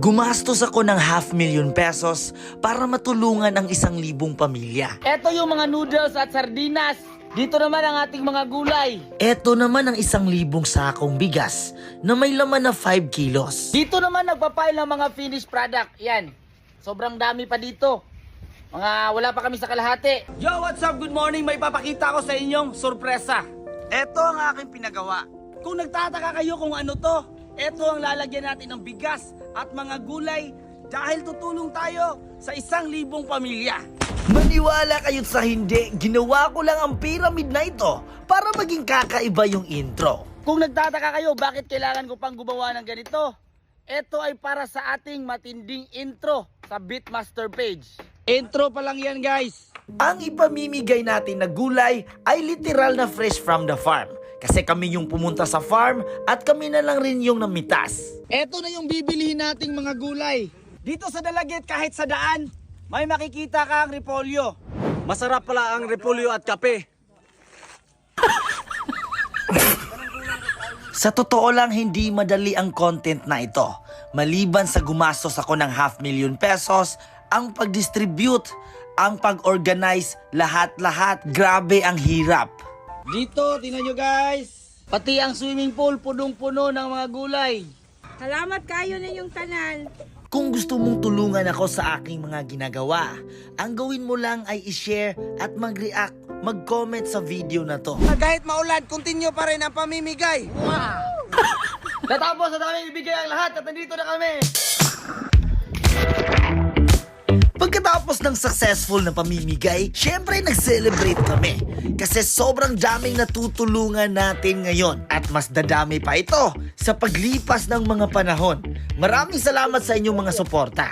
Gumastos ako ng 500,000 pesos para matulungan ang 1,000 pamilya. Ito yung mga noodles at sardinas. Dito naman ang ating mga gulay. Ito naman ang 1,000 sakong bigas na may laman na 5 kilos. Dito naman nagpapile ng mga finished product. Yan. Sobrang dami pa dito. Wala pa kami sa kalahati. Yo, what's up? Good morning. May papakita ko sa inyong sorpresa. Ito ang aking pinagawa. Kung nagtataka kayo kung ano to, ito ang lalagyan natin ng bigas at mga gulay dahil tutulong tayo sa 1,000 pamilya. Maniwala kayo sa hindi, ginawa ko lang ang pyramid na ito para maging kakaiba yung intro. Kung nagtataka kayo bakit kailangan ko pang gumawa ng ganito, ito ay para sa ating matinding intro sa Beatmaster page. Intro pa lang yan, guys. Ang ipamimigay natin na gulay ay literal na fresh from the farm. Kasi kami yung pumunta sa farm at kami na lang rin yung namitas. Ito na yung bibilihin nating mga gulay. Dito sa Dalagit kahit sa daan, may makikita kang repolyo. Masarap pala ang repolyo at kape. Sa totoo lang, hindi madali ang content na ito. Maliban sa gumastos ako ng 500,000 pesos, ang pag-distribute, ang pag-organize, lahat-lahat, grabe ang hirap. Dito, tingnan nyo guys. Pati ang swimming pool, punong-puno ng mga gulay. Salamat kayo ninyong tanan. Kung gusto mong tulungan ako sa aking mga ginagawa, ang gawin mo lang ay i-share at mag-react, mag-comment sa video na to. Kahit maulan, continue pa rin ang pamimigay. Natapos na namin ibigay ang lahat at nandito na kami. Pagkatapos ng successful na pamimigay, syempre nag-celebrate kami. Kasi sobrang daming natutulungan natin ngayon at mas dadami pa ito sa paglipas ng mga panahon. Maraming salamat sa inyong mga suporta.